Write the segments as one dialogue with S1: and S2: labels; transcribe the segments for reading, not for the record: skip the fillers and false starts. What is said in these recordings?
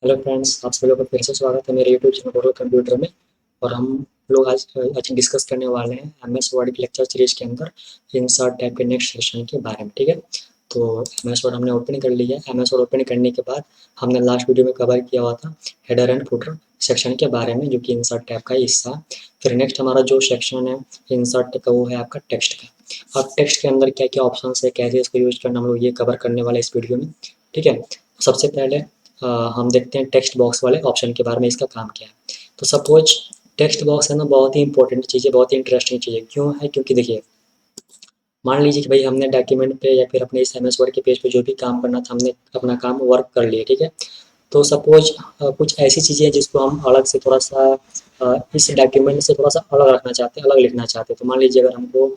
S1: Hello friends, आप सभी लोगों का फिर से स्वागत है मेरे यूट्यूब चैनल टोटल कंप्यूटर में। और हम लोग आज डिस्कस करने वाले हैं एमएस वर्ड की लेक्चर सीरीज के अंदर इंसर्ट टाइप के नेक्स्ट सेक्शन के बारे में। ठीक है, तो एमएस वर्ड हमने ओपन कर लिया है। एमएस वर्ड ओपन करने के बाद हमने लास्ट वीडियो में कवर किया हुआ था हेडर एंड फुटर सेक्शन के बारे में, जो कि इंसर्ट टाइप का हिस्सा। फिर नेक्स्ट हमारा जो सेक्शन है इंसर्ट का, वो है आपका टेक्स्ट का। अब टेक्स्ट के अंदर क्या क्या ऑप्शन है, कैसे इसको यूज करना, हम लोग ये कवर करने वाले इस वीडियो में। ठीक है, सबसे पहले हम देखते हैं टेक्स्ट बॉक्स वाले ऑप्शन के बारे में, इसका काम क्या है। तो सपोज टेक्स्ट बॉक्स है ना, बहुत ही इंपॉर्टेंट चीज़ है, बहुत ही इंटरेस्टिंग चीज़ है। क्यों है? क्योंकि देखिए, मान लीजिए कि भाई हमने डॉक्यूमेंट पे या फिर अपने इस एमएस वर्ड के पेज पे जो भी काम करना था, हमने अपना काम वर्क कर लिया। ठीक है, तो सपोज कुछ ऐसी चीज़ें हैं जिसको हम अलग से थोड़ा सा इस डॉक्यूमेंट से थोड़ा सा अलग रखना चाहते हैं, अलग लिखना चाहते हैं। तो मान लीजिए अगर हमको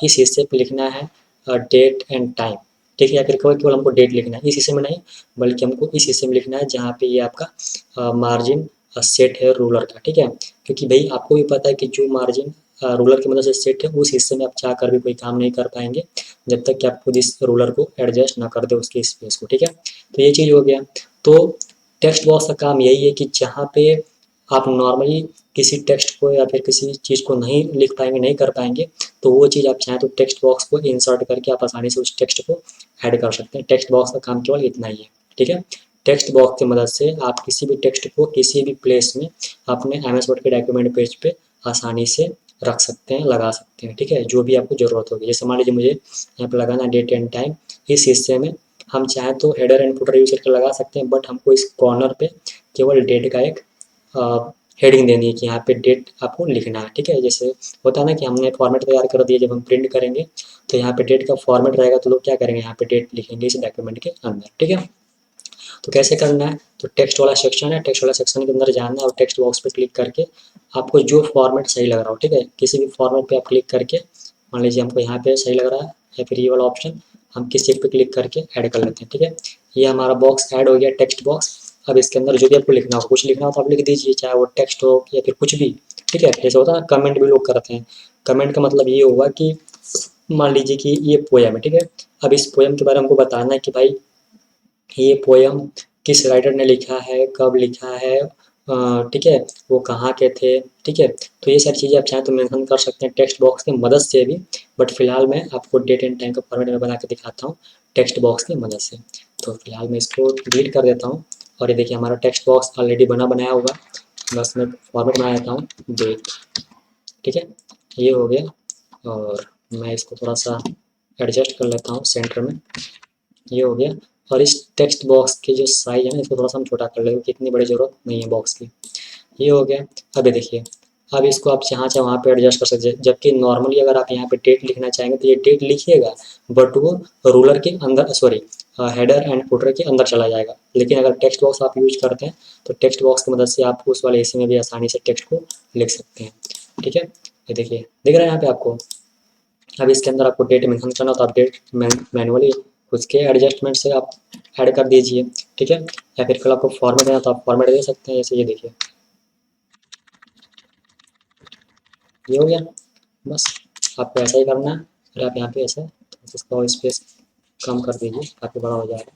S1: इस हिस्से पे लिखना है डेट एंड टाइम, ठीक है, या फिर केवल केवल हमको डेट लिखना है, इस हिस्से में नहीं बल्कि हमको इस हिस्से में लिखना है जहाँ पे ये आपका मार्जिन सेट है रूलर का। ठीक है, क्योंकि भाई आपको भी पता है कि जो मार्जिन रूलर की मदद से सेट है, उस हिस्से में आप चाह कर भी कोई काम नहीं कर पाएंगे जब तक कि आप खुद इस रूलर को एडजस्ट ना कर दे उसके स्पेस को। ठीक है, तो ये चीज़ हो गया। तो टेक्स्ट बॉक्स का काम यही है कि जहाँ पे आप नॉर्मली किसी टेक्स्ट को या फिर किसी चीज़ को नहीं लिख पाएंगे, नहीं कर पाएंगे, तो वो चीज़ आप चाहें तो टेक्स्ट बॉक्स को इंसर्ट करके आप आसानी से उस टेक्स्ट को ऐड कर सकते हैं। टेक्स्ट बॉक्स का काम केवल इतना ही है। ठीक है, टेक्स्ट बॉक्स की मदद से आप किसी भी टेक्स्ट को किसी भी प्लेस में अपने एमएस वर्ड के डॉक्यूमेंट पेज पे आसानी से रख सकते हैं, लगा सकते हैं। ठीक है, जो भी आपको ज़रूरत होगी। जैसे मान लीजिए मुझे यहाँ पे लगाना डेट एंड टाइम, इस हिस्से में हम चाहें तो हेडर एंड फुटर यूज करके लगा सकते हैं, बट हमको इस कॉर्नर पे केवल डेट का एक हेडिंग देनी है कि यहाँ पे डेट आपको लिखना है। ठीक है, जैसे होता है ना कि हमने फॉर्मेट तैयार कर दिया, जब हम प्रिंट करेंगे तो यहाँ पे डेट का फॉर्मेट रहेगा, तो लोग क्या करेंगे, यहाँ पे डेट लिखेंगे इस डॉक्यूमेंट के अंदर। ठीक है, तो कैसे करना है, तो टेक्स्ट वाला सेक्शन है, टेक्स्ट वाला सेक्शन के अंदर जाना है और टेक्स्ट बॉक्स पे क्लिक करके आपको जो फॉर्मेट सही लग रहा हो, ठीक है, किसी भी फॉर्मेट पे आप क्लिक करके, मान लीजिए हमको यहाँ पे सही लग रहा है या फिर ये वाला ऑप्शन, हम किसी एक पे क्लिक करके ऐड कर लेते हैं। ठीक है, ये हमारा बॉक्स ऐड हो गया, टेक्स्ट बॉक्स। अब इसके अंदर जो भी आपको लिखना हो, कुछ लिखना हो तो आप लिख दीजिए, चाहे वो टेक्स्ट हो या फिर कुछ भी। ठीक है, जैसे होता है ना कमेंट भी लोग करते हैं। कमेंट का मतलब ये हुआ कि मान लीजिए कि ये पोयम है, ठीक है, अब इस पोयम के बारे में हमको बताना है कि भाई ये पोयम किस राइटर ने लिखा है, कब लिखा है, ठीक है, वो कहाँ के थे। ठीक है, तो ये सारी चीज़ें आप चाहें तो मेंशन कर सकते हैं टेक्स्ट बॉक्स की मदद से भी, बट फिलहाल मैं आपको डेट एंड टाइम का फॉर्मेट में बना के दिखाता हूँ टेक्स्ट बॉक्स की मदद से। तो फिलहाल मैं इसको डिलीट कर देता हूँ और ये देखिए हमारा टेक्स्ट बॉक्स ऑलरेडी बना बनाया होगा। बस मैं फॉर्मेट बना देता हूँ डेट। ठीक है, ये हो गया और मैं इसको थोड़ा सा एडजस्ट कर लेता हूँ सेंटर में, ये हो गया। और इस टेक्स्ट बॉक्स की जो साइज है ना, इसको थोड़ा सा हम छोटा कर लेंगे क्योंकि इतनी बड़ी ज़रूरत नहीं है बॉक्स की। ये हो गया। अब ये देखिए, अब इसको आप जहाँ चाहे वहाँ पे एडजस्ट कर सकते हैं। जबकि नॉर्मली अगर आप यहाँ पे डेट लिखना चाहेंगे तो ये डेट लिखिएगा, बट वो रूलर के अंदर, सॉरी, हेडर एंड फुटर के अंदर चला जाएगा। लेकिन अगर टेक्स्ट बॉक्स आप यूज करते हैं तो टेक्स्ट बॉक्स की मदद से आप उस वाले हिस्से में भी आसानी से टेक्स्ट को लिख सकते हैं। ठीक है, ये देखिए, दिख रहा है यहाँ पे आपको। अब इसके अंदर आपको डेट मेंशन करना तो आप डेट मैनुअली उसके एडजस्टमेंट से आप ऐड कर दीजिए। ठीक है, या फिर कल आपको फॉर्मेट देना तो आप फॉर्मेट दे सकते हैं, जैसे ये देखिए, ये हो गया। बस आपको ऐसा ही करना है। फिर आप यहाँ पे ऐसा तो इसका स्पेस कम कर दीजिए, काफ़ी बड़ा हो जाएगा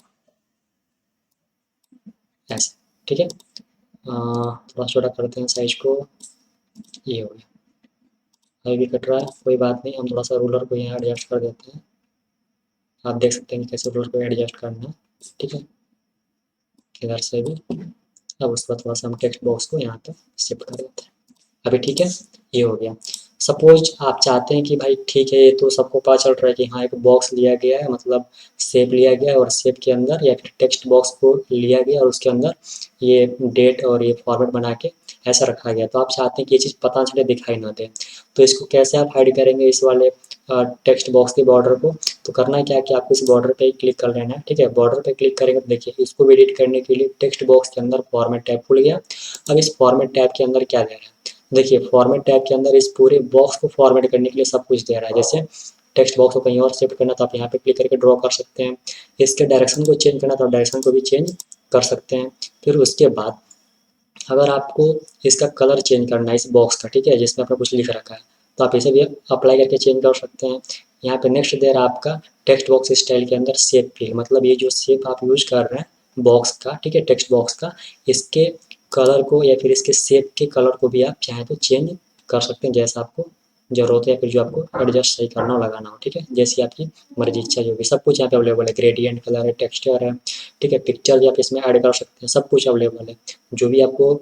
S1: ऐसे। ठीक है, थोड़ा छोटा करते हैं साइज को, ये हो गया। अभी भी कट रहा है, कोई बात नहीं, हम थोड़ा सा रूलर को यहाँ एडजस्ट कर देते हैं। आप देख सकते हैं कि कैसे रूलर को एडजस्ट करना है। ठीक है, इधर से भी। अब उसके बाद थोड़ा सा हम टेक्स्ट बॉक्स को यहाँ तक शिफ्ट कर देते हैं। अभी ठीक है, ये हो गया। सपोज आप चाहते हैं कि भाई ठीक है, ये तो सबको पता चल रहा है कि हाँ एक बॉक्स लिया गया है, मतलब शेप लिया गया है और शेप के अंदर या फिर टेक्स्ट बॉक्स को लिया गया और उसके अंदर ये डेट और ये फॉर्मेट बना के ऐसा रखा गया। तो आप चाहते हैं कि ये चीज़ पता चले, दिखाई ना दे, तो इसको कैसे आप हाइड करेंगे इस वाले टेक्स्ट बॉक्स के बॉर्डर को। तो करना क्या है कि आपको इस बॉर्डर पे ही क्लिक कर लेना है। ठीक है, बॉर्डर पे क्लिक करेंगे तो देखिए इसको भी एडिट करने के लिए टेक्स्ट बॉक्स के अंदर फॉर्मेट टैब खुल गया। अब इस फॉर्मेट टैब के अंदर क्या दे रहा है, देखिए फॉर्मेट टैब के अंदर इस पूरे बॉक्स को फॉर्मेट करने के लिए सब कुछ दे रहा है। जैसे टेक्स्ट बॉक्स को कहीं और शिफ्ट करना तो आप यहाँ पे क्लिक करके ड्रॉ कर सकते हैं। इसके डायरेक्शन को चेंज करना तो आप डायरेक्शन को भी चेंज कर सकते हैं। फिर उसके बाद अगर आपको इसका कलर चेंज करना है इस बॉक्स का, ठीक है, जिसमें आपने कुछ लिख रखा है, तो आप इसे भी अप्लाई करके चेंज कर सकते हैं। यहाँ पे नेक्स्ट दे रहा है आपका टेक्स्ट बॉक्स स्टाइल के अंदर शेप फिल, मतलब ये जो शेप आप यूज कर रहे हैं बॉक्स का, ठीक है, टेक्स्ट बॉक्स का, इसके कलर को या फिर इसके शेप के कलर को भी आप चाहें तो चेंज कर सकते हैं, जैसा आपको ज़रूरत है या फिर जो आपको एडजस्ट सही करना हो, लगाना हो, ठीक है, जैसी आपकी मर्जी, इच्छा जो भी, सब कुछ यहाँ पे अवेलेबल है, ग्रेडियंट कलर है, टेक्सचर है, ठीक है, पिक्चर भी आप इसमें ऐड कर सकते हैं, सब कुछ अवेलेबल है, जो भी आपको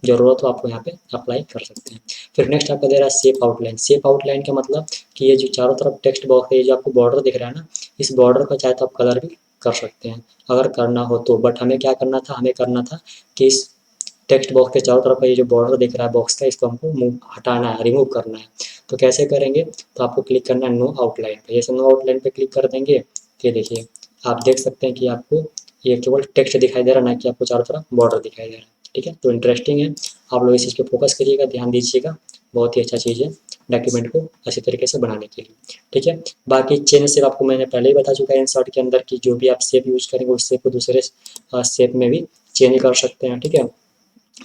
S1: ज़रूरत हो आपको यहाँ पे अप्लाई कर सकते हैं। फिर नेक्स्ट आपका दे रहा है शेप आउटलाइन। शेप आउटलाइन का मतलब कि ये जो चारों तरफ टेक्स्ट बॉक्स है, ये जो आपको बॉर्डर दिख रहा है ना, इस बॉर्डर का चाहे तो आप कलर भी कर सकते हैं अगर करना हो तो, बट हमें क्या करना था, हमें करना था कि इस टेक्स्ट बॉक्स के चारों तरफ का ये जो बॉर्डर दिख रहा है बॉक्स का, इसको हमको हटाना है, रिमूव करना है। तो कैसे करेंगे, तो आपको क्लिक करना है नो आउटलाइन पे। जैसे नो आउटलाइन पे क्लिक कर देंगे, ये देखिए आप देख सकते हैं कि आपको ये केवल टेक्स्ट दिखाई दे रहा है, ना कि आपको चारों तरफ बॉर्डर दिखाई दे रहा है, ठीक है। तो इंटरेस्टिंग है, आप लोग इस चीज़ पे फोकस करिएगा, ध्यान दीजिएगा, बहुत ही अच्छा चीज़ है डॉक्यूमेंट को अच्छी तरीके से बनाने के लिए, ठीक है। बाकी चेन शेप आपको मैंने पहले ही बता चुका है इंसर्ट के अंदर, की जो भी आप शेप यूज़ करेंगे उस शेप को दूसरे शेप में भी चेंज कर सकते हैं, ठीक है।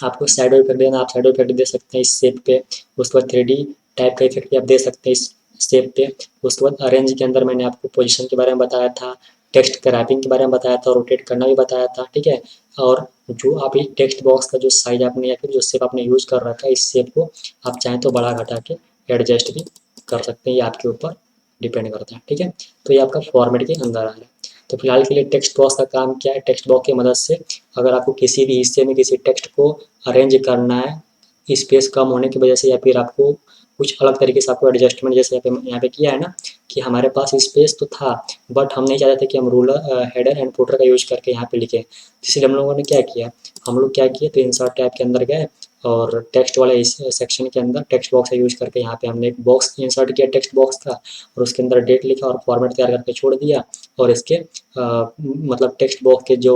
S1: आपको शैडो इफेक्ट देना, आप शैडो इफेक्ट दे सकते हैं इस शेप पे, उसके बाद 3D टाइप का इफेक्ट भी आप दे सकते हैं इस शेप पे। उसके बाद अरेंज के अंदर मैंने आपको पोजीशन के बारे में बताया था, टेक्स्ट क्रैपिंग के बारे में बताया था, रोटेट करना भी बताया था, ठीक है। और जो आप ये टेक्स्ट बॉक्स का जो साइज आपने या फिर जो शेप आपने यूज़ कर रखा है, इस शेप को आप चाहें तो बढ़ा घटा के एडजस्ट भी कर सकते हैं, ये आपके ऊपर डिपेंड करता है, ठीक है। तो ये आपका फॉर्मेट के अंदर आ रहा है। तो फिलहाल के लिए टेक्स्ट बॉक्स का काम क्या है, टेक्स्ट बॉक्स की मदद से अगर आपको किसी भी हिस्से में किसी टेक्स्ट को अरेंज करना है स्पेस कम होने की वजह से, या फिर आपको कुछ अलग तरीके से आपको एडजस्टमेंट, जैसे यहाँ पे किया है ना कि हमारे पास स्पेस तो था बट हम नहीं चाहते थे कि हम रूलर हेडर एंड फुटर का यूज़ करके यहाँ पे लिखें, इसलिए हम लोगों ने क्या किया, हम लोग क्या किए, तो इंसर्ट टैब के अंदर गए और टेक्स्ट वाले इस सेक्शन के अंदर टेक्स्ट बॉक्स का यूज़ करके यहाँ पे हमने एक बॉक्स इंसर्ट किया टेक्स्ट बॉक्स का, और उसके अंदर डेट लिखा और फॉर्मेट तैयार करके छोड़ दिया, और इसके मतलब टेक्स्ट बॉक्स के जो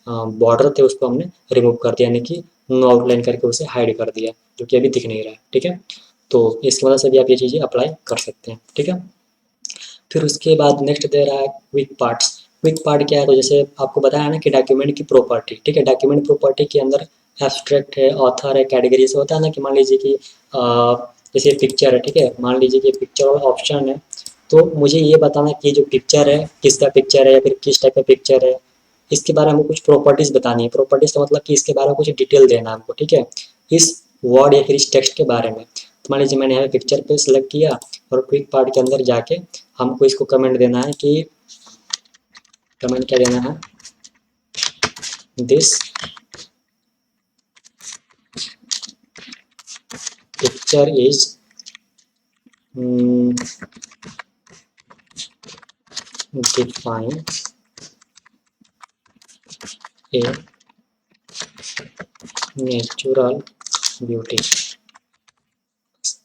S1: बॉर्डर थे उसको हमने रिमूव कर दिया, यानी कि नो आउटलाइन करके उसे हाइड कर दिया, जो कि अभी दिख नहीं रहा है, ठीक है। तो इसकी वजह से भी आप ये चीज़ें अप्लाई कर सकते हैं, ठीक है। फिर उसके बाद नेक्स्ट दे रहा है क्विक पार्ट्स। क्विक पार्ट क्या है, तो जैसे आपको बताया ना कि डॉक्यूमेंट की प्रॉपर्टी, ठीक है, डॉक्यूमेंट प्रॉपर्टी के अंदर एब्स्ट्रैक्ट है, ऑथर है, कैटेगरी से होता है ना कि मान लीजिए कि जैसे पिक्चर है, ठीक है, मान लीजिए कि पिक्चर वाला ऑप्शन है, तो मुझे ये बताना कि जो पिक्चर है किसका पिक्चर है या फिर किस टाइप का पिक्चर है, इसके बारे में कुछ प्रॉपर्टीज़ बतानी है। प्रॉपर्टीज़ का मतलब कि इसके बारे में कुछ डिटेल देना है हमको, ठीक है, इस वर्ड या फिर इस टेक्स्ट के बारे में। तो मान लीजिए मैंने यहाँ पे पिक्चर पे सेलेक्ट किया और क्विक पार्ट के अंदर जाके हमको इसको कमेंट देना है कि कमेंट क्या देना है, this picture is define a natural beauty,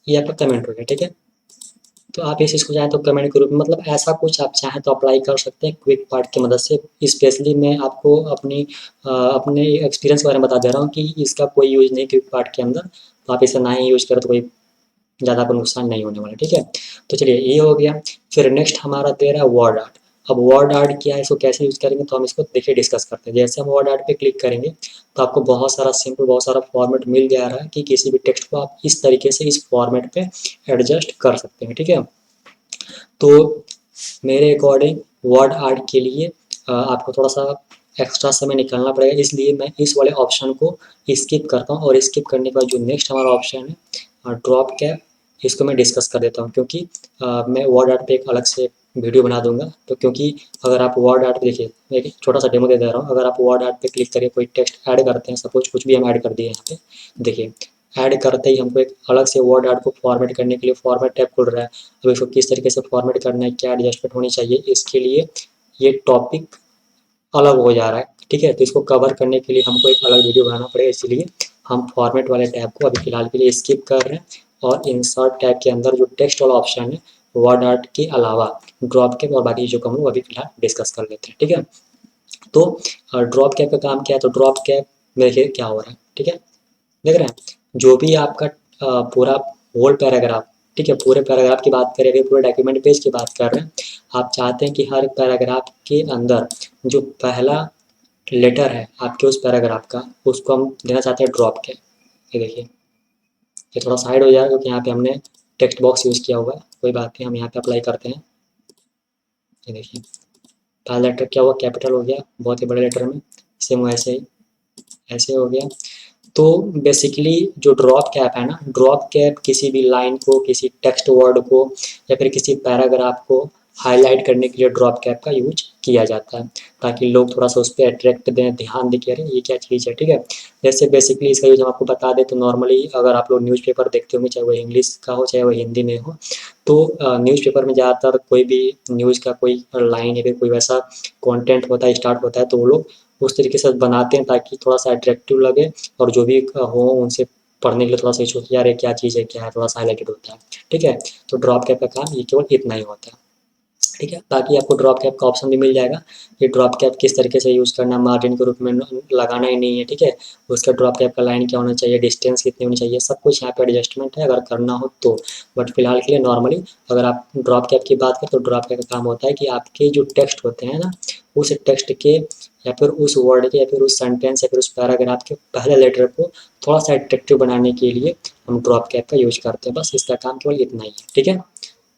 S1: ये आपका कमेंट हो गया, ठीक है। तो आप इस चीज़ को चाहें तो कमेंट के रूप में, मतलब ऐसा कुछ आप चाहें तो अप्लाई कर सकते हैं क्विक पार्ट की मदद से। स्पेशली मैं आपको अपने एक्सपीरियंस के बारे में बता दे रहा हूँ कि इसका कोई यूज़ नहीं क्विक पार्ट के अंदर, तो आप इसे ना ही यूज़ करें तो कोई ज़्यादा आपको नुकसान नहीं होने वाला, ठीक है। तो चलिए ये हो गया। फिर नेक्स्ट हमारा दे रहा है वर्ड आर्ट। अब वर्ड आर्ट क्या है, इसको कैसे यूज़ करेंगे, तो हम इसको देखिए डिस्कस करते हैं। जैसे हम वर्ड आर्ट पे क्लिक करेंगे तो आपको बहुत सारा सिंपल, बहुत सारा फॉर्मेट मिल जा रहा है कि किसी भी टेक्स्ट को आप इस तरीके से इस फॉर्मेट पे एडजस्ट कर सकते हैं, ठीक है। तो मेरे अकॉर्डिंग वर्ड आर्ट के लिए आपको थोड़ा सा एक्स्ट्रा समय निकालना पड़ेगा, इसलिए मैं इस वाले ऑप्शन को स्किप करता हूँ, और स्किप करने के बाद जो नेक्स्ट हमारा ऑप्शन है ड्रॉप कैप, इसको मैं डिस्कस कर देता हूँ, क्योंकि मैं वर्ड आर्ट पे एक अलग से वीडियो बना दूंगा। तो क्योंकि अगर आप वर्ड आर्ट देखिए, मैं एक छोटा सा डेमो दे रहा हूँ, अगर आप वर्ड आर्ट पे क्लिक करके कोई टेक्स्ट ऐड करते हैं, सपोज कुछ भी हम ऐड कर दिए यहाँ पे, देखिए ऐड करते ही हमको एक अलग से वर्ड आर्ट को फॉर्मेट करने के लिए फॉर्मेट टैब खुल रहा है। अब इसको किस तरीके से फॉर्मेट करना है, क्या एडजस्टमेंट होनी चाहिए, इसके लिए ये टॉपिक अलग हो जा रहा है, ठीक है। तो इसको कवर करने के लिए हमको एक अलग वीडियो बनाना पड़ेगा, इसीलिए हम फॉर्मेट वाले टैब को अभी फिलहाल के लिए स्किप कर रहे हैं, और इंसर्ट टैब के अंदर जो टेक्स्ट वाला ऑप्शन है वर्ड आर्ट के अलावा ड्रॉप कैप और बाकी चीज़ों को हम लोग अभी फिलहाल डिस्कस कर लेते हैं, ठीक है। तो ड्रॉप कैप का काम क्या है, तो ड्रॉप कैप में देखिए क्या हो रहा है, ठीक है, देख रहे हैं जो भी आपका पूरा होल पैराग्राफ, ठीक है, पूरे पैराग्राफ की बात करें, अगर पूरे डॉक्यूमेंट पेज की बात कर रहे हैं, आप चाहते हैं कि हर पैराग्राफ के अंदर जो पहला लेटर है आपके उस पैराग्राफ का, उसको हम देना चाहते हैं ड्रॉप के। ये देखिए ये थोड़ा साइड हो जाएगा क्योंकि यहाँ पे हमने टेक्स्ट बॉक्स यूज़ किया हुआ है, कोई बात नहीं, हम यहाँ पे अप्लाई करते हैं। ये देखिए पहला लेटर क्या हुआ, कैपिटल हो गया बहुत ही बड़े लेटर में, सेम वैसे ही, ऐसे हो गया। तो बेसिकली जो ड्रॉप कैप है ना, ड्रॉप कैप किसी भी लाइन को, किसी टेक्स्ट वर्ड को या फिर किसी पैराग्राफ को हाईलाइट करने के लिए ड्रॉप कैप का यूज किया जाता है, ताकि लोग थोड़ा सा उस पर अट्रैक्ट दें, ध्यान दें कि अरे ये क्या चीज़ है, ठीक है। जैसे बेसिकली इसका यूज हम आपको बता दें तो नॉर्मली अगर आप लोग न्यूज़पेपर देखते होंगे, चाहे वो इंग्लिश का हो चाहे वो हिंदी में हो, तो न्यूज़पेपर में ज़्यादातर कोई भी न्यूज़ का कोई लाइन या फिर कोई वैसा कंटेंट होता है, स्टार्ट होता है, तो वो लोग उस तरीके से बनाते हैं ताकि थोड़ा सा अट्रैक्टिव लगे और जो भी हो उनसे पढ़ने के लिए थोड़ा सा सोच कि यार ये क्या चीज़ है, क्या है, थोड़ा सा हाईलाइटेड होता है, ठीक है। तो ड्रॉप कैप का काम ये केवल इतना ही होता है, ठीक है। बाकी आपको ड्रॉप कैप का ऑप्शन भी मिल जाएगा कि ड्रॉप कैप किस तरीके से यूज़ करना, मार्जिन के रूप में लगाना ही नहीं है, ठीक है। उसका ड्रॉप कैप का लाइन क्या होना चाहिए, डिस्टेंस कितनी होनी चाहिए, सब कुछ यहाँ पे एडजस्टमेंट है अगर करना हो तो। बट फिलहाल के लिए नॉर्मली अगर आप ड्रॉप कैप की बात करें तो ड्रॉप कैप का काम होता है कि आपके जो टेक्स्ट होते हैं ना, उस टेक्स्ट के या फिर उस वर्ड के या फिर उस सेंटेंस या फिर उस पैराग्राफ के पहले लेटर को थोड़ा सा अट्रैक्टिव बनाने के लिए हम ड्रॉप कैप का यूज करते हैं, बस इसका काम केवल इतना ही है, ठीक है।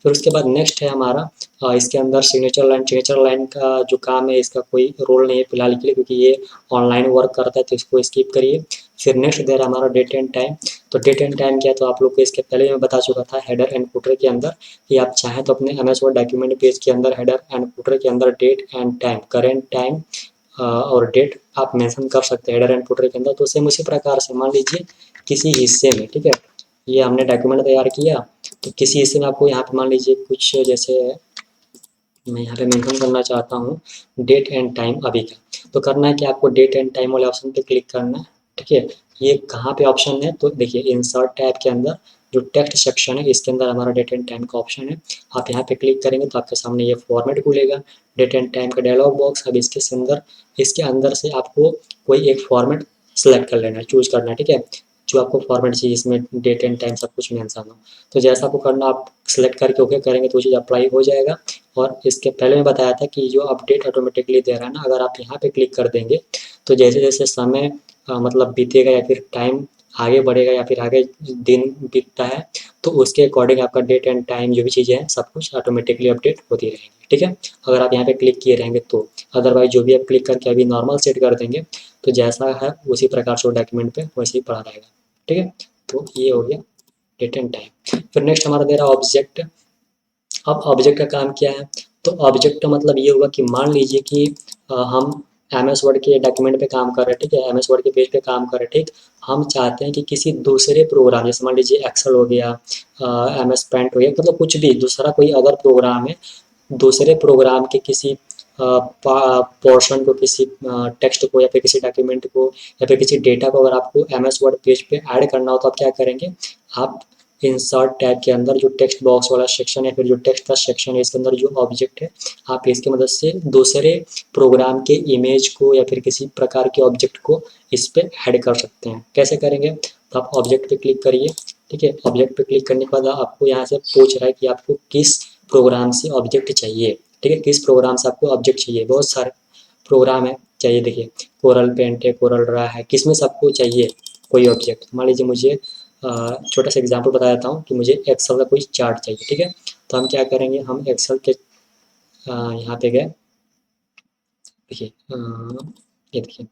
S1: फिर उसके बाद नेक्स्ट है हमारा इसके अंदर सिग्नेचर लाइन का जो काम है इसका कोई रोल नहीं है फिलहाल के लिए, क्योंकि ये ऑनलाइन वर्क करता है तो इसको स्किप करिए। फिर नेक्स्ट दे रहा हमारा डेट एंड टाइम। तो डेट एंड टाइम क्या है, तो आप लोग को इसके पहले मैं बता चुका था हेडर एंड फुटर के अंदर कि आप चाहें तो अपने M S Word document page के अंदर हेडर एंड फुटर के अंदर date and time, current time और डेट आप मेंशन कर सकते हैं हेडर एंड फुटर के अंदर। तो सेम उसी प्रकार से मान लीजिए किसी हिस्से में, ठीक है, ये हमने डॉक्यूमेंट तैयार किया तो किसी हिस्से में आपको यहाँ पे मान लीजिए कुछ, जैसे मैं यहाँ पे मेंशन करना चाहता हूँ डेट एंड टाइम अभी का, तो करना है कि आपको डेट एंड टाइम वाले ऑप्शन पे क्लिक करना है, ठीक है। ये कहाँ पे ऑप्शन है, तो देखिए इंसर्ट टैब के अंदर जो टेक्स्ट सेक्शन है इसके अंदर हमारा डेट एंड टाइम का ऑप्शन है। आप यहाँ पे क्लिक करेंगे तो आपके सामने ये फॉर्मेट खुलेगा, डेट एंड टाइम का डायलॉग बॉक्स। अब इसके अंदर से आपको कोई एक फॉर्मेट सेलेक्ट कर लेना है, चूज करना है, ठीक है, जो आपको फॉर्मेट चाहिए इसमें डेट एंड टाइम सब कुछ मेंशन हो। तो जैसा आपको करना आप सेलेक्ट करके ओके करेंगे तो वो चीज़ अप्लाई हो जाएगा। और इसके पहले मैं बताया था कि जो अपडेट ऑटोमेटिकली दे रहा है ना, अगर आप यहाँ पे क्लिक कर देंगे तो जैसे जैसे समय मतलब बीतेगा या फिर टाइम आगे बढ़ेगा या फिर आगे दिन बीतता है, तो उसके अकॉर्डिंग आपका डेट एंड टाइम जो भी चीज़ें हैं सब कुछ ऑटोमेटिकली अपडेट होती रहेंगी, ठीक है, अगर आप यहाँ पे क्लिक किए रहेंगे तो। अदरवाइज जो भी आप क्लिक करके अभी नॉर्मल सेट कर देंगे तो जैसा है उसी प्रकार से डॉक्यूमेंट पे वैसे ही पड़ा रहेगा, ठीक है। तो ये हो गया डेट एंड टाइम। फिर नेक्स्ट हमारा दे रहा है ऑब्जेक्ट। अब ऑब्जेक्ट का काम क्या है, तो ऑब्जेक्ट का मतलब ये हुआ कि मान लीजिए कि हम एम एस वर्ड के डॉक्यूमेंट पे काम कर रहे हैं, ठीक है, एम एस वर्ड के पेज पे काम कर रहे हैं, ठीक। हम चाहते हैं कि किसी दूसरे प्रोग्राम, जैसे मान लीजिए एक्सेल हो गया, एम एस पेंट हो गया, मतलब कुछ भी दूसरा कोई अदर प्रोग्राम है, दूसरे प्रोग्राम के किसी पोर्शन को, किसी टेक्स्ट को या फिर किसी डॉक्यूमेंट को या फिर किसी डेटा को अगर आपको एम एस वर्ड पेज पे ऐड करना हो तो आप क्या करेंगे, आप इंसर्ट टैब के अंदर जो टेक्स्ट बॉक्स वाला सेक्शन है, फिर जो टेक्स्ट का सेक्शन है, इसके अंदर जो ऑब्जेक्ट है, आप इसकी मदद से दूसरे प्रोग्राम के इमेज को या फिर किसी प्रकार के ऑब्जेक्ट को इस पर ऐड कर सकते हैं। कैसे करेंगे, तो आप ऑब्जेक्ट पे क्लिक करिए, ठीक है, ऑब्जेक्ट पे क्लिक करने के बाद आपको यहाँ से पूछ रहा है कि आपको किस प्रोग्राम से ऑब्जेक्ट चाहिए, ठीक है, किस प्रोग्राम से आपको ऑब्जेक्ट चाहिए। बहुत सारे प्रोग्राम है, चाहिए, देखिए कोरल पेंट है, कोरल ड्रा है, किसमें से आपको चाहिए कोई ऑब्जेक्ट। मान लीजिए मुझे छोटा सा एग्जांपल बता देता हूँ कि मुझे एक्सेल का कोई चार्ट चाहिए, ठीक है। तो हम क्या करेंगे, हम एक्सेल के यहाँ पे गए, देखिए ये देखिए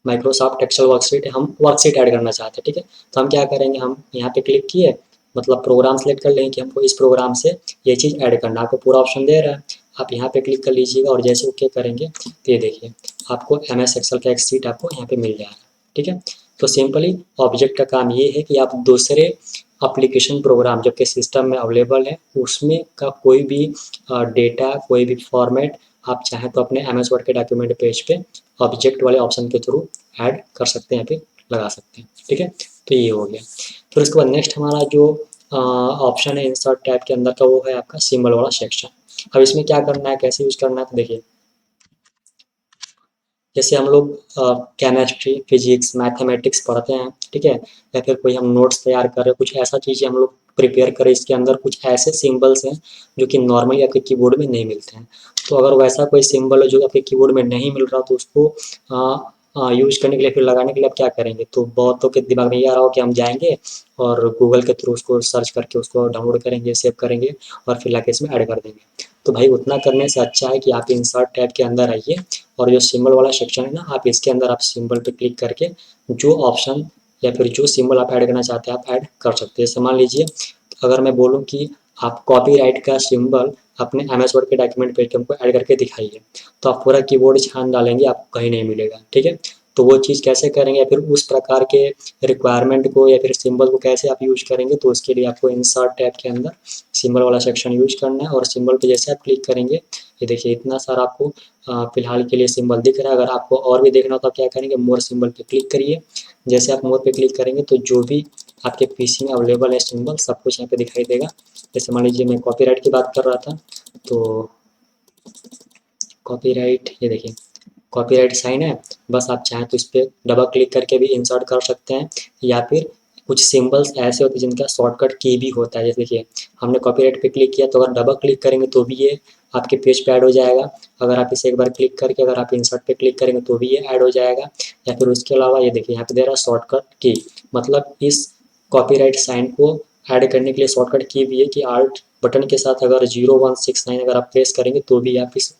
S1: माइक्रोसॉफ्ट एक्सेल वर्कशीट है, हम वर्कशीट ऐड करना चाहते हैं, ठीक है। तो हम क्या करेंगे, हम यहाँ पे क्लिक किए, मतलब प्रोग्राम सेलेक्ट कर लेंगे कि हमको इस प्रोग्राम से ये चीज़ ऐड करना, आपको पूरा ऑप्शन दे रहा है, आप यहाँ पे क्लिक कर लीजिएगा और जैसे ओके करेंगे तो ये देखिए आपको एम एस एक्सेल का एक सीट आपको यहाँ पे मिल जाएगा, ठीक है। तो सिंपली ऑब्जेक्ट का काम ये है कि आप दूसरे एप्लीकेशन प्रोग्राम जो कि सिस्टम में अवेलेबल है उसमें का कोई भी डेटा, कोई भी फॉर्मेट आप चाहें तो अपने एम एस वर्ड के डॉक्यूमेंट पेज पे ऑब्जेक्ट वाले ऑप्शन के थ्रू ऐड कर सकते हैं, फिर लगा सकते हैं, ठीक है। तो ये हो गया। फिर उसके बाद नेक्स्ट हमारा जो ऑप्शन है इंसर्ट टैब के अंदर का, वो है आपका सिंबल वाला सेक्शन। अब इसमें क्या करना है, कैसे यूज करना है, तो देखिए जैसे हम लोग केमिस्ट्री, फिजिक्स, मैथमेटिक्स पढ़ते हैं, ठीक है, या फिर कोई हम नोट्स तैयार कर रहे हैं, कुछ ऐसा चीज़ें हम लोग प्रिपेयर करें, इसके अंदर कुछ ऐसे सिंबल्स हैं जो कि नॉर्मली आपके कीबोर्ड में नहीं मिलते हैं। तो अगर वैसा कोई सिंबल है जो आपके कीबोर्ड में नहीं मिल रहा तो उसको यूज करने के लिए, फिर लगाने के लिए आप क्या करेंगे, तो बहुतों के दिमाग में ये आ रहा हो कि हम जाएंगे और गूगल के थ्रू उसको सर्च करके उसको डाउनलोड करेंगे, सेव करेंगे और फिर लाके इसमें ऐड कर देंगे। तो भाई उतना करने से अच्छा है कि आप इंसर्ट टैब के अंदर आइए और जो सिंबल वाला सेक्शन है ना, आप इसके अंदर आप सिंबल पे क्लिक करके जो ऑप्शन या फिर जो सिंबल आप ऐड करना चाहते हैं आप ऐड कर सकते हैं। जैसे मान लीजिए अगर मैं बोलूँ कि आप कॉपीराइट का सिंबल अपने एमएस वर्ड के डॉक्यूमेंट पेज पे हमको ऐड करके दिखाइए, तो आप पूरा कीबोर्ड छान डालेंगे, आपको कहीं नहीं मिलेगा, ठीक है। तो वो चीज़ कैसे करेंगे या फिर उस प्रकार के रिक्वायरमेंट को या फिर सिंबल को कैसे आप यूज करेंगे, तो उसके लिए आपको इंसर्ट टैब के अंदर सिंबल वाला सेक्शन यूज करना है और सिंबल पे जैसे आप क्लिक करेंगे, ये देखिए इतना सारा आपको फिलहाल के लिए सिंबल दिख रहा है। अगर आपको और भी देखना हो तो आप क्या करेंगे, मोर सिंबल पे क्लिक करिए। जैसे आप मोर पे क्लिक करेंगे तो जो भी आपके पीसी में अवेलेबल है सिंबल सब कुछ यहाँ पे दिखाई देगा। जैसे मान लीजिए मैं कॉपीराइट की बात कर रहा था, तो कॉपीराइट ये देखिए कॉपीराइट साइन है, बस आप चाहें तो इस पर डबल क्लिक करके भी इंसर्ट कर सकते हैं, या फिर कुछ सिंबल्स ऐसे होते हैं जिनका शॉर्टकट की भी होता है। जैसे देखिए हमने कॉपीराइट पे क्लिक किया, तो अगर डबल क्लिक करेंगे तो भी ये आपके पेज पे ऐड हो जाएगा। अगर आप इसे एक बार क्लिक करके अगर आप इंसर्ट पे क्लिक करेंगे तो भी ये ऐड हो जाएगा। या फिर उसके अलावा ये देखिए यहाँ पे दे रहा है शॉर्टकट की, मतलब इस कॉपीराइट साइन को ऐड करने के लिए शॉर्टकट की भी है कि आल्ट बटन के साथ अगर 0169 अगर आप प्रेस करेंगे तो भी आप इस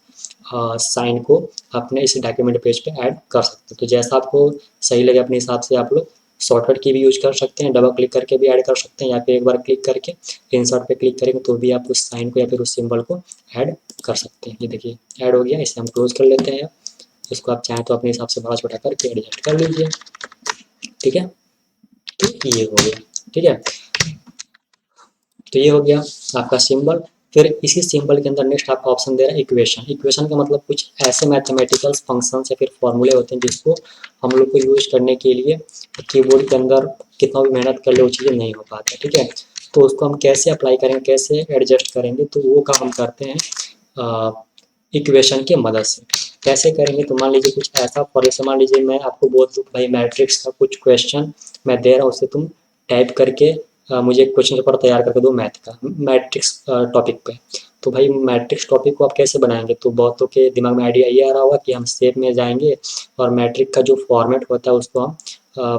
S1: साइन को अपने इस डॉक्यूमेंट पेज पे ऐड कर सकते हैं। तो जैसा आपको सही लगे अपने हिसाब से आप लोग शॉर्टकट की भी यूज कर सकते हैं, डबल क्लिक करके भी ऐड कर सकते हैं, या फिर एक बार क्लिक करके इंसर्ट पे क्लिक करेंगे तो भी आप उस साइन को या फिर उस सिंबल को ऐड कर सकते हैं। ये देखिए ऐड हो गया, इसे हम क्लोज कर लेते हैं। इसको आप चाहें तो अपने हिसाब से बड़ा छोटा करके एडजस्ट कर लीजिए, ठीक है। तो ये हो गया, ठीक है। तो ये हो गया आपका सिंबल। फिर इसी सिंबल के अंदर नेक्स्ट आपका ऑप्शन दे रहा है इक्वेशन। इक्वेशन का मतलब कुछ ऐसे मैथमेटिकल फंक्शंस या फिर फॉर्मूले होते हैं जिसको हम लोग को यूज करने के लिए कीबोर्ड के अंदर कितना भी मेहनत कर ले वो चीज़ें नहीं हो पाता, ठीक है। तो उसको हम कैसे अप्लाई करेंगे, कैसे एडजस्ट करेंगे, तो वो काम हम करते हैं इक्वेशन की मदद से। कैसे करेंगे, तो मान लीजिए कुछ ऐसा, फॉर एग्जाम्पल मान लीजिए मैं आपको बोल दूँ भाई मैट्रिक्स का कुछ क्वेश्चन मैं दे रहा हूँ, उसे तुम टाइप करके मुझे एक क्वेश्चन पेपर तैयार करके दो मैथ का, मैट्रिक्स टॉपिक पे। तो भाई मैट्रिक्स टॉपिक को आप कैसे बनाएंगे, तो बहुतों के दिमाग में आइडिया ये आ रहा होगा कि हम शेप में जाएंगे और मैट्रिक का जो फॉर्मेट होता है उसको हम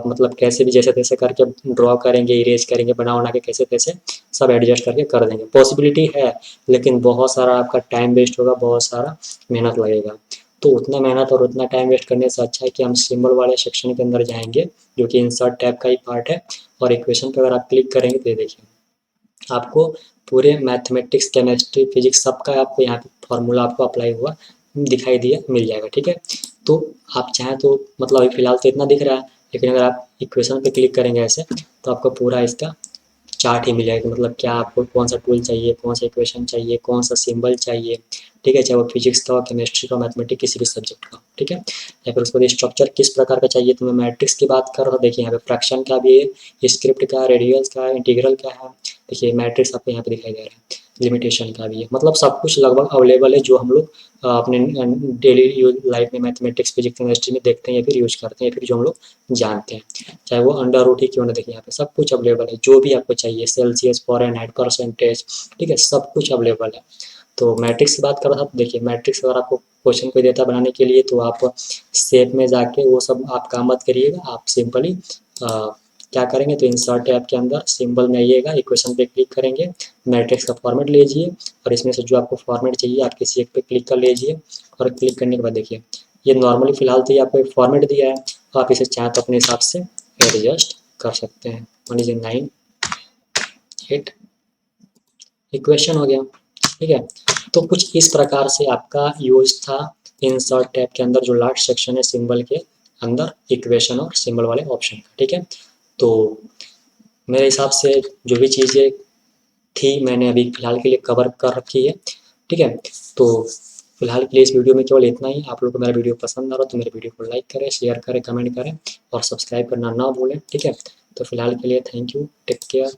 S1: मतलब कैसे भी जैसे तैसे करके ड्रॉ करेंगे, इरेज करेंगे, बना बना के कैसे तैसे सब एडजस्ट करके कर देंगे। पॉसिबिलिटी है, लेकिन बहुत सारा आपका टाइम वेस्ट होगा, बहुत सारा मेहनत लगेगा। तो उतना मेहनत और उतना टाइम वेस्ट करने से अच्छा है कि हम सिंबल वाले सेक्शन के अंदर जाएंगे, जो कि इंसर्ट टैब का ही पार्ट है, और इक्वेशन पर अगर आप क्लिक करेंगे तो ये देखिए आपको पूरे मैथमेटिक्स, केमिस्ट्री, फिजिक्स सबका आपको यहाँ पे फॉर्मूला आपको अप्लाई हुआ दिखाई दिया मिल जाएगा, ठीक है। तो आप चाहें तो मतलब अभी फिलहाल तो इतना दिख रहा है, लेकिन अगर आप इक्वेशन पे क्लिक करेंगे ऐसे तो आपको पूरा इसका चार्ट ही मिल जाएगा, मतलब क्या आपको कौन सा टूल चाहिए, कौन सा इक्वेशन चाहिए, कौन सा सिंबल चाहिए, ठीक है। चाहे वो फिजिक्स का हो, केमिस्ट्री का, मैथमेटिक्स किसी भी सब्जेक्ट का, ठीक है। या फिर उसको स्ट्रक्चर किस प्रकार का चाहिए, तो मैं मैट्रिक्स की बात कर रहा हूँ, देखिए यहाँ पे फ्रैक्शन का भी है, स्क्रिप्ट का, रेडियल्स का, इंटीग्रल का है, देखिए मैट्रिक्स आपको यहाँ पे दिखाई दे रहा है, लिमिटेशन का भी है, मतलब सब कुछ लगभग अवेलेबल है जो हम लोग अपने डेली यूज लाइफ में मैथमेटिक्स, फिजिक्स, केमिस्ट्री में देखते हैं या फिर यूज करते हैं या फिर जो हम लोग जानते हैं, चाहे वो अंडर रूट ही क्यों ना। देखिए यहाँ पे सब कुछ अवेलेबल है, जो भी आपको चाहिए, सेल्सियस, फॉरेनहाइट, परसेंटेज, ठीक है, सब कुछ अवेलेबल है। तो मैट्रिक्स की बात कर रहा था, तो देखिए मैट्रिक्स अगर आपको क्वेश्चन कोई देता बनाने के लिए, तो आप शेप में जाके वो सब आप काम मत करिएगा, आप सिंपली क्या करेंगे, तो इंसर्ट टैब के अंदर सिंबल में आइएगा, इक्वेशन पे क्लिक करेंगे, मैट्रिक्स का फॉर्मेट लीजिए और इसमें से जो आपको फॉर्मेट चाहिए आप किसी एक पे क्लिक कर लीजिए, और क्लिक करने के बाद देखिए ये नॉर्मली फिलहाल तो ये आपको एक फॉर्मेट दिया है, तो आप इसे चाहें तो अपने हिसाब से एडजस्ट कर सकते हैं। मान लीजिए 9 8 इक्वेशन हो गया, ठीक है। तो कुछ इस प्रकार से आपका यूज था इंसर्ट टैब के अंदर, जो लास्ट सेक्शन है सिंबल के अंदर, इक्वेशन और सिंबल वाले ऑप्शन का, ठीक है। तो मेरे हिसाब से जो भी चीज़ें थी मैंने अभी फिलहाल के लिए कवर कर रखी है, ठीक है। तो फिलहाल के लिए इस वीडियो में केवल इतना ही। आप लोग को मेरा वीडियो पसंद आ रहा तो मेरे वीडियो को लाइक करें, शेयर करें, कमेंट करें और सब्सक्राइब करना ना भूलें, ठीक है। तो फिलहाल के लिए थैंक यू, टेक केयर।